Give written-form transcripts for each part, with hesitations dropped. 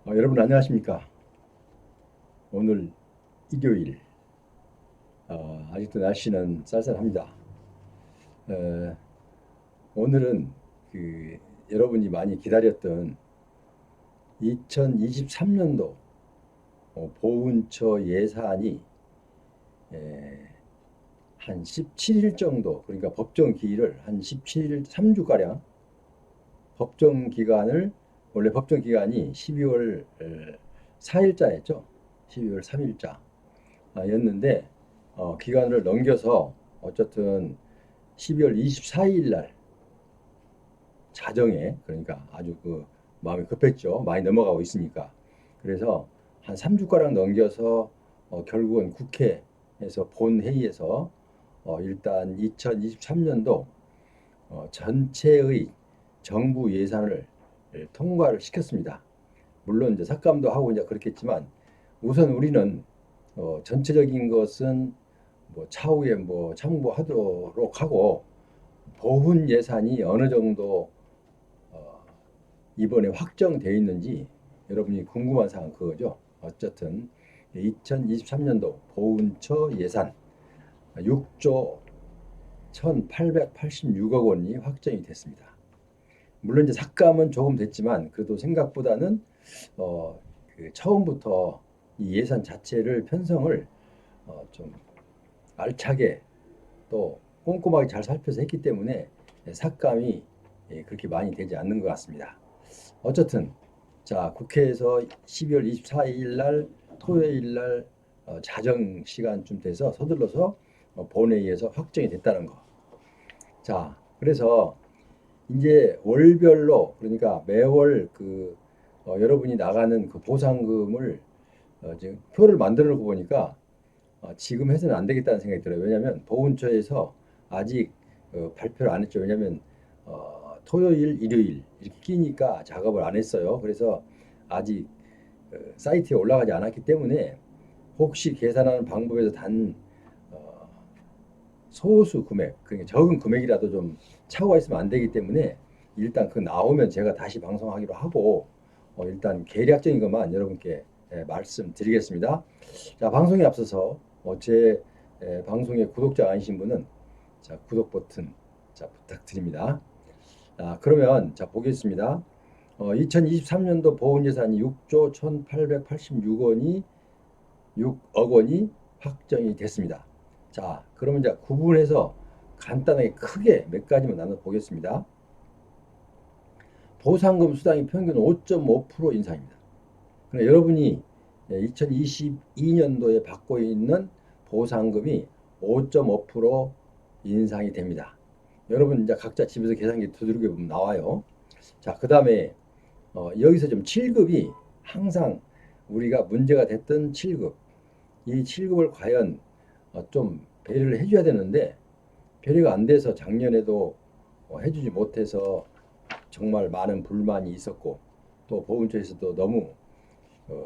여러분 안녕하십니까? 오늘 일요일 아직도 날씨는 쌀쌀합니다. 에, 오늘은 여러분이 많이 기다렸던 2023년도 보훈처 예산이 에, 한 17일 정도, 그러니까 법정 기일을 한 17일 3주가량, 법정 기간을 원래 법정 기간이 12월 4일자였죠. 12월 3일자 였는데 기간을 넘겨서 어쨌든 12월 24일 날 자정에, 그러니까 아주 마음이 급했죠. 많이 넘어가고 있으니까. 그래서 한 3주가량 넘겨서 결국은 국회에서 본회의에서 일단 2023년도 전체의 정부 예산을 통과를 시켰습니다. 물론 이제 삭감도 하고 이제 그렇겠지만 우선 우리는 전체적인 것은 뭐 차후에 뭐 참고하도록 하고, 보훈 예산이 어느 정도 어, 이번에 확정되어 있는지 여러분이 궁금한 사항 그거죠. 어쨌든 2023년도 보훈처 예산 6조 1,886억 원이 확정이 됐습니다. 물론 이제 삭감은 조금 됐지만 그래도 생각보다는 어, 처음부터 이 예산 자체를 편성을 좀 알차게 또 꼼꼼하게 잘 살펴서 했기 때문에 삭감이 그렇게 많이 되지 않는 것 같습니다. 어쨌든 자, 국회에서 12월 24일 날 토요일 날 자정 시간쯤 돼서 서둘러서 본회의에서 확정이 됐다는 거. 자, 그래서 이제 월별로, 그러니까 매월 여러분이 나가는 그 보상금을 지금 표를 만들어 놓고 보니까 지금 해서는 안 되겠다는 생각이 들어요. 왜냐하면 보훈처에서 아직 발표를 안 했죠. 왜냐하면 토요일, 일요일 이렇게 끼니까 작업을 안 했어요. 그래서 아직 사이트에 올라가지 않았기 때문에 혹시 계산하는 방법에서 단 어, 소수 금액, 그러니까 적은 금액이라도 좀 차고가 있으면 안 되기 때문에 일단 그 나오면 제가 다시 방송하기로 하고 일단 계략적인 것만 여러분께 말씀드리겠습니다. 자, 방송에 앞서서 제 방송의 구독자 아니신 분은 자, 구독 버튼 자, 부탁드립니다. 그러면 자, 보겠습니다. 2023년도 보훈 예산이 6조 1,886원이 6억 원이 확정이 됐습니다. 자, 그러면 이제 구분해서 간단하게 크게 몇 가지만 나눠 보겠습니다. 보상금 수당이 평균 5.5% 인상입니다. 그러니까 여러분이 2022년도에 받고 있는 보상금이 5.5% 인상이 됩니다. 여러분 이제 각자 집에서 계산기 두드려 보면 나와요. 자, 그 다음에 여기서 좀 7급이 항상 우리가 문제가 됐던 7급, 이 7급을 과연 좀 배려를 해줘야 되는데 배려가 안 돼서 작년에도 해주지 못해서 정말 많은 불만이 있었고, 또 보훈처에서도 너무 어,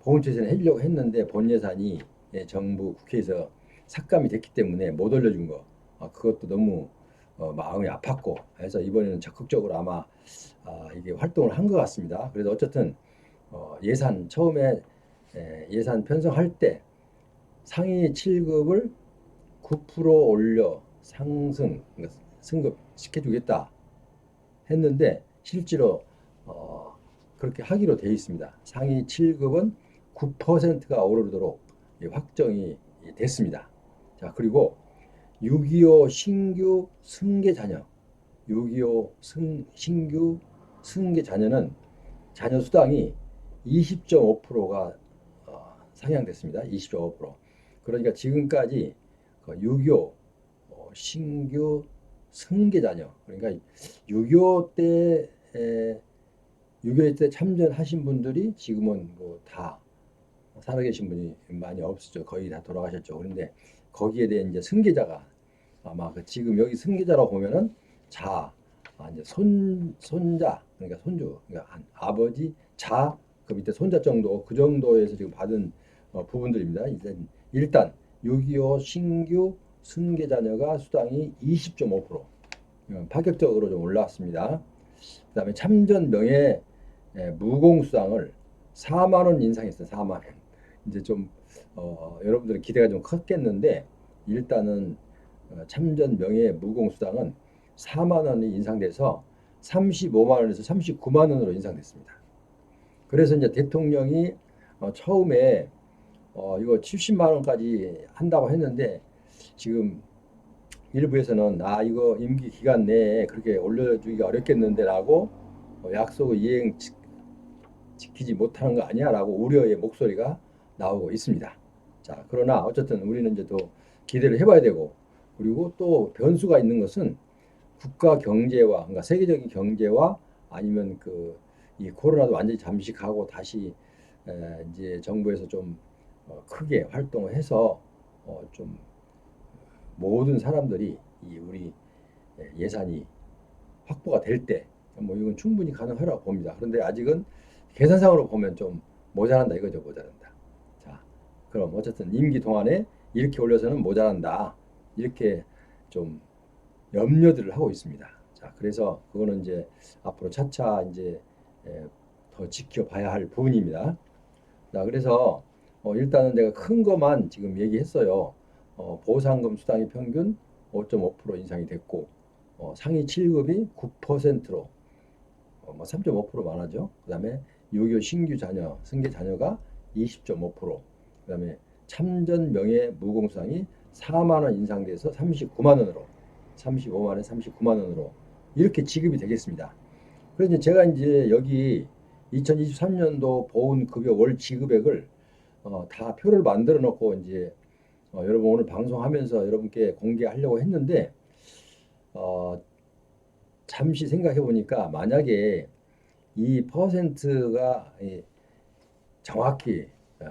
보훈처에서는 해주려고 했는데 본 예산이 정부 국회에서 삭감이 됐기 때문에 못 올려준 거, 그것도 너무 마음이 아팠고 해서 이번에는 적극적으로 아마 이게 활동을 한 것 같습니다. 그래서 어쨌든 예산 처음에 예산 편성할 때 상위 7급을 9% 올려 상승, 그러니까 승급 시켜주겠다 했는데 실제로 그렇게 하기로 되어 있습니다. 상위 7급은 9%가 오르도록 확정이 됐습니다. 자, 그리고 6.25 신규 승계 자녀, 6.25 신규 승계 자녀는 자녀 수당이 20.5%가 상향됐습니다. 20.5%. 그러니까 지금까지 6.25 신규 승계 자녀, 그러니까 6.25 때 6.25 때 참전하신 분들이 지금은 뭐 다 살아계신 분이 많이 없었죠. 거의 다 돌아가셨죠. 그런데 거기에 대한 이제 승계자가 아마 지금 여기 승계자라고 보면은 이제 손자, 그러니까 손주, 그러니까 아버지, 그 밑에 손자 정도, 그 정도에서 지금 받은 부분들입니다. 일단 6.25 신규 승계 자녀가 수당이 20.5% 파격적으로 좀 올라왔습니다. 그다음에 참전 명예 무공 수당을 4만 원 인상했어요. 4만 원. 이제 좀 여러분들의 기대가 좀 컸겠는데 일단은 참전 명예 무공수당은 4만 원이 인상돼서 35만 원에서 39만 원으로 인상됐습니다. 그래서 이제 대통령이 처음에 이거 70만 원까지 한다고 했는데 지금 일부에서는 이거 임기 기간 내에 그렇게 올려주기가 어렵겠는데라고 약속을 지키지 못하는 거 아니야라고 우려의 목소리가 나오고 있습니다. 자, 그러나 어쨌든 우리는 이제 또 기대를 해봐야 되고 그리고 또 변수가 있는 것은 국가 경제와 그러니까 세계적인 경제와 아니면 이 코로나도 완전히 잠식하고 다시 이제 정부에서 좀 크게 활동을 해서 좀 모든 사람들이 이 우리 예산이 확보가 될 때 뭐 이건 충분히 가능하라고 봅니다. 그런데 아직은 계산상으로 보면 좀 모자란다 이거죠, 모자란다. 자, 그럼 어쨌든 임기 동안에 이렇게 올려서는 모자란다. 이렇게 좀 염려들을 하고 있습니다. 자, 그래서 그거는 이제 앞으로 차차 이제 더 지켜봐야 할 부분입니다. 자, 그래서 일단은 내가 큰 것만 지금 얘기했어요. 보상금 수당이 평균 5.5% 인상이 됐고 상위 7급이 9%로 뭐 3.5%만 하죠. 그다음에 유교 신규 자녀, 승계 자녀가 20.5%, 그다음에 참전 명예 무공수당이 4만 원 인상돼서 39만 원으로 35만 원, 39만 원으로 이렇게 지급이 되겠습니다. 그래서 제가 이제 여기 2023년도 보훈급여 월 지급액을 다 표를 만들어 놓고 이제 여러분 오늘 방송하면서 여러분께 공개하려고 했는데 잠시 생각해 보니까 만약에 이 퍼센트가 정확히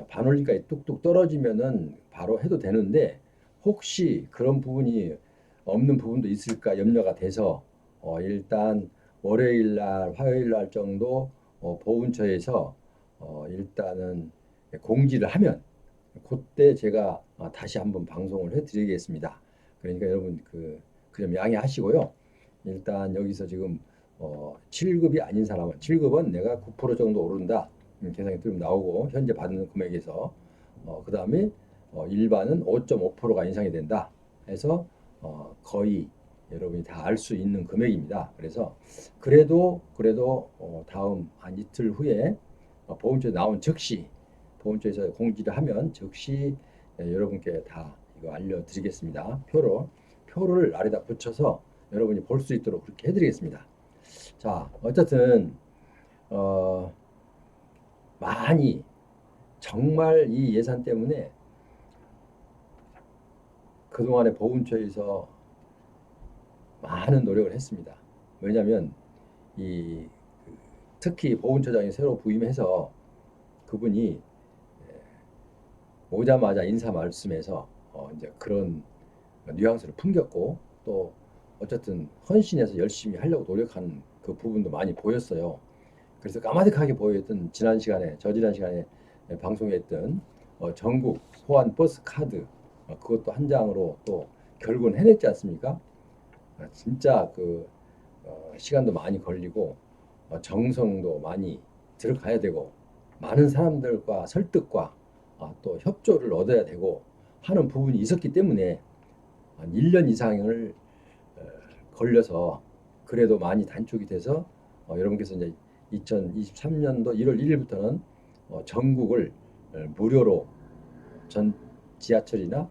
반올림까지 뚝뚝 떨어지면은 바로 해도 되는데 혹시 그런 부분이 없는 부분도 있을까 염려가 돼서 일단 월요일 날, 화요일 날 정도 보훈처에서 일단은 공지를 하면 그때 제가 다시 한번 방송을 해드리겠습니다. 그러니까 여러분 그 점 양해하시고요. 일단 여기서 지금 7급이 아닌 사람은 7급은 내가 9% 정도 오른다. 계산이 좀 나오고 현재 받는 금액에서 그 다음에 일반은 5.5%가 인상이 된다. 해서 거의 여러분이 다 알 수 있는 금액입니다. 그래서 그래도 다음 한 이틀 후에 보험처에 나온 즉시 보험처에서 공지를 하면 즉시 여러분께 다 이거 알려드리겠습니다. 표를 아래다 붙여서 여러분이 볼 수 있도록 그렇게 해드리겠습니다. 자, 어쨌든 많이 정말 이 예산 때문에 그동안에 보훈처에서 많은 노력을 했습니다. 왜냐하면 특히 보훈처장이 새로 부임해서 그분이 오자마자 인사 말씀에서 이제 그런 뉘앙스를 풍겼고 또 어쨌든 헌신해서 열심히 하려고 노력하는 그 부분도 많이 보였어요. 그래서 까마득하게 보였던 지난 시간에 방송했던 전국 소환 버스 카드 그것도 한 장으로 또 결국은 해냈지 않습니까? 진짜 시간도 많이 걸리고 정성도 많이 들어가야 되고 많은 사람들과 설득과 또 협조를 얻어야 되고 하는 부분이 있었기 때문에 한 1년 이상을 걸려서 그래도 많이 단축이 돼서 여러분께서 이제 2023년도 1월 1일부터는 전국을 무료로 전 지하철이나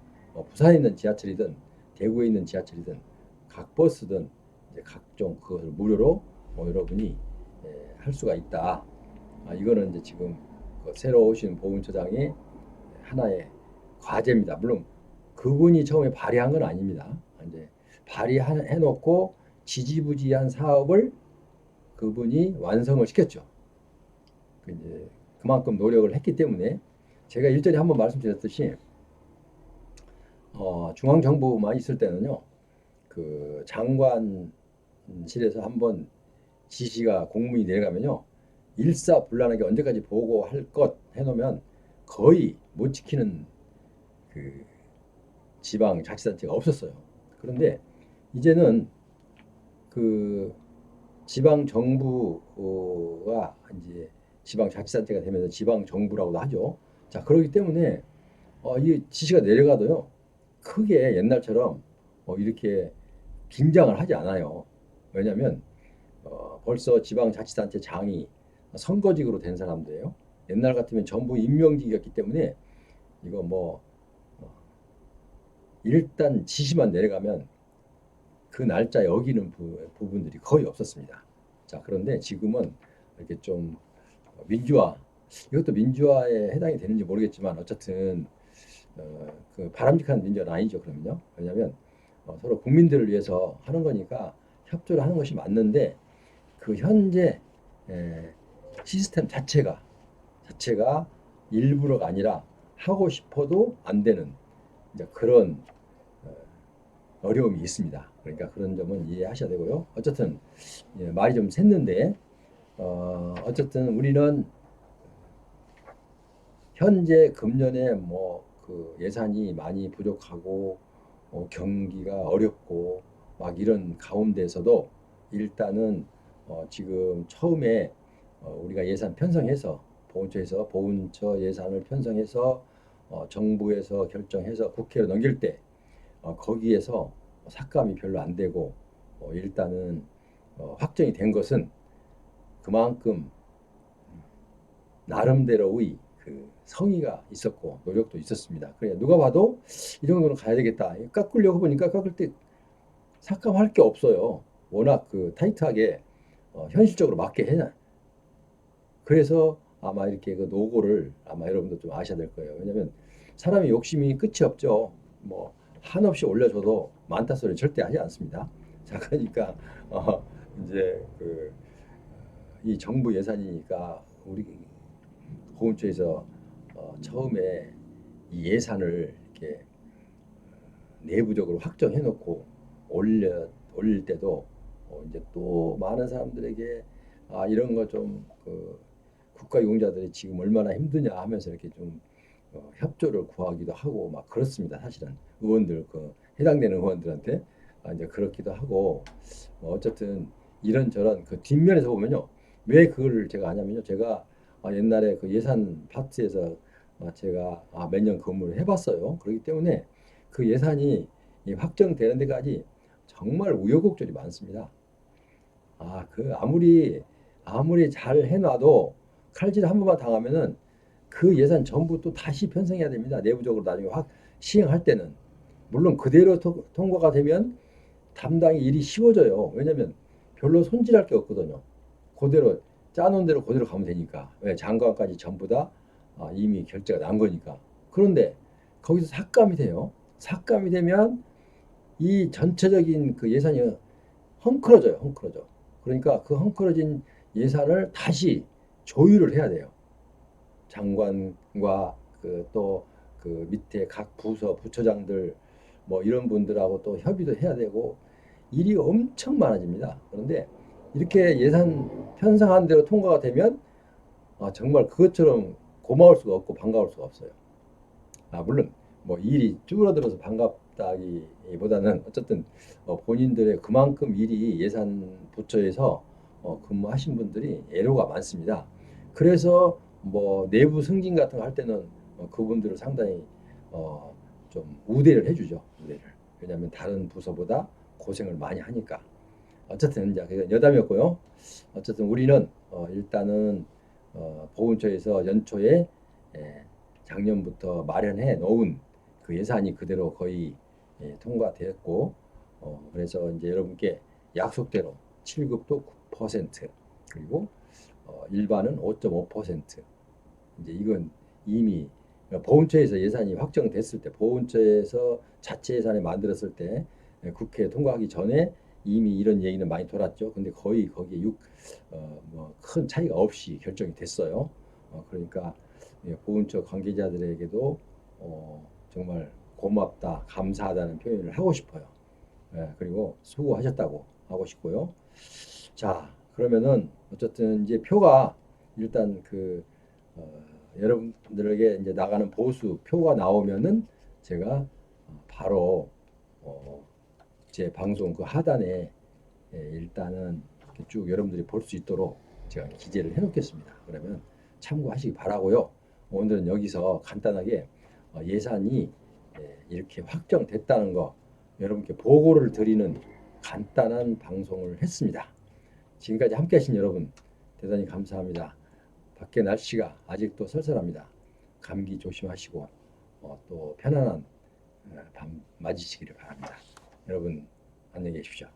부산에 있는 지하철이든 대구에 있는 지하철이든 각 버스든 이제 각종 그것을 무료로 여러분이 할 수가 있다. 이거는 이제 지금 새로 오신 보훈처장의 하나의 과제입니다. 물론 그분이 처음에 발의한 건 아닙니다. 이제 발의해놓고 지지부지한 사업을 그분이 완성을 시켰죠. 이제 그만큼 노력을 했기 때문에 제가 일전에 한번 말씀드렸듯이 중앙정부만 있을 때는요, 그 장관실에서 한번 지시가 공문이 내려가면요, 일사불란하게 언제까지 보고할 것 해놓으면 거의 못 지키는 그 지방 자치단체가 없었어요. 그런데 이제는 그 지방 정부가 이제 지방자치단체가 되면서 지방정부라고도 하죠. 자, 그렇기 때문에 이 지시가 내려가도요, 크게 옛날처럼 이렇게 긴장을 하지 않아요. 왜냐하면 벌써 지방자치단체 장이 선거직으로 된 사람들이에요. 옛날 같으면 전부 임명직이었기 때문에 이거 뭐 일단 지시만 내려가면 그 날짜에 어기는 부분들이 거의 없었습니다. 자, 그런데 지금은 이렇게 좀 민주화, 이것도 민주화에 해당이 되는지 모르겠지만 어쨌든 그 바람직한 민주화는 아니죠. 그러면요. 왜냐하면 서로 국민들을 위해서 하는 거니까 협조를 하는 것이 맞는데 그 현재 시스템 자체가 일부러가 아니라 하고 싶어도 안 되는 이제 그런 어려움이 있습니다. 그러니까 그런 점은 이해하셔야 되고요. 어쨌든 말이 좀 샜는데 어쨌든 우리는 현재 금년에 뭐 그 예산이 많이 부족하고 경기가 어렵고 막 이런 가운데서도 일단은 지금 처음에 우리가 예산 편성해서 보훈처 예산을 편성해서 정부에서 결정해서 국회로 넘길 때 거기에서 삭감이 별로 안 되고 일단은 확정이 된 것은 그만큼 나름대로의 그 성의가 있었고 노력도 있었습니다. 그래 누가 봐도 이 정도는 가야 되겠다. 깎으려고 보니까 깎을 때 삭감할 게 없어요. 워낙 그 타이트하게 현실적으로 맞게 해놔. 그래서 아마 이렇게 그 노고를 아마 여러분도 좀 아셔야 될 거예요. 왜냐하면 사람이 욕심이 끝이 없죠. 뭐 한없이 올려줘도 많다 소리 절대 하지 않습니다. 자, 그러니까 이제 그 이 정부 예산이니까 우리 보훈처에서 처음에 이 예산을 이렇게 내부적으로 확정해 놓고 올릴 때도 이제 또 많은 사람들에게 이런 거 좀 그 국가 유공자들이 지금 얼마나 힘드냐 하면서 이렇게 좀 협조를 구하기도 하고 막 그렇습니다. 사실은 의원들 그 해당되는 의원들한테 이제 그렇기도 하고 어쨌든 이런저런 그 뒷면에서 보면요. 왜 그걸 제가 하냐면요. 제가 옛날에 그 예산 파트에서 제가 몇 년 근무를 해봤어요. 그렇기 때문에 그 예산이 확정되는 데까지 정말 우여곡절이 많습니다. 그 아무리 잘 해놔도 칼질 한 번만 당하면은 그 예산 전부 또 다시 편성해야 됩니다. 내부적으로 나중에 확 시행할 때는 물론 그대로 통과가 되면 담당이 일이 쉬워져요. 왜냐면 별로 손질할 게 없거든요. 그대로 짜놓은 대로 그대로 가면 되니까. 왜 장관까지 전부 다 이미 결제가 난 거니까. 그런데 거기서 삭감이 돼요. 삭감이 되면 이 전체적인 그 예산이 헝클어져. 그러니까 그 헝클어진 예산을 다시 조율을 해야 돼요. 장관과 그 또 그 밑에 각 부처장들 뭐 이런 분들하고 또 협의도 해야 되고 일이 엄청 많아집니다. 그런데 이렇게 예산 편성한 대로 통과가 되면 정말 그것처럼 고마울 수가 없고 반가울 수가 없어요. 물론 뭐 일이 줄어들어서 반갑다기보다는 어쨌든 본인들의 그만큼 일이 예산 부처에서 근무하신 분들이 애로가 많습니다. 그래서 뭐 내부 승진 같은 거 할 때는 그분들을 상당히 좀 우대를 해주죠. 우대를. 왜냐하면 다른 부서보다 고생을 많이 하니까. 어쨌든 이제 여담이었고요. 어쨌든 우리는 일단은 보훈처에서 연초에 예, 작년부터 마련해 놓은 그 예산이 그대로 거의 통과됐고 그래서 이제 여러분께 약속대로 7급도 9% 그리고 일반은 5.5% 이제 이건 이미 보훈처에서 예산이 확정됐을 때 보훈처에서 자체 예산을 만들었을 때 국회 통과하기 전에 이미 이런 얘기는 많이 돌았죠. 근데 거의 거기에 뭐큰 차이가 없이 결정이 됐어요. 그러니까 보훈처 관계자들에게도 정말 고맙다, 감사하다는 표현을 하고 싶어요. 그리고 수고하셨다고 하고 싶고요. 자, 그러면은 어쨌든 이제 표가 일단 여러분들에게 이제 나가는 보수 표가 나오면은 제가 바로 어, 제 방송 그 하단에 일단은 이렇게 쭉 여러분들이 볼 수 있도록 제가 기재를 해놓겠습니다. 그러면 참고하시기 바라고요. 오늘은 여기서 간단하게 예산이 이렇게 확정됐다는 거 여러분께 보고를 드리는 간단한 방송을 했습니다. 지금까지 함께 하신 여러분 대단히 감사합니다. 밖에 날씨가 아직도 쌀쌀합니다. 감기 조심하시고 또 편안한 밤 맞으시기를 바랍니다. 여러분 안녕히 계십시오.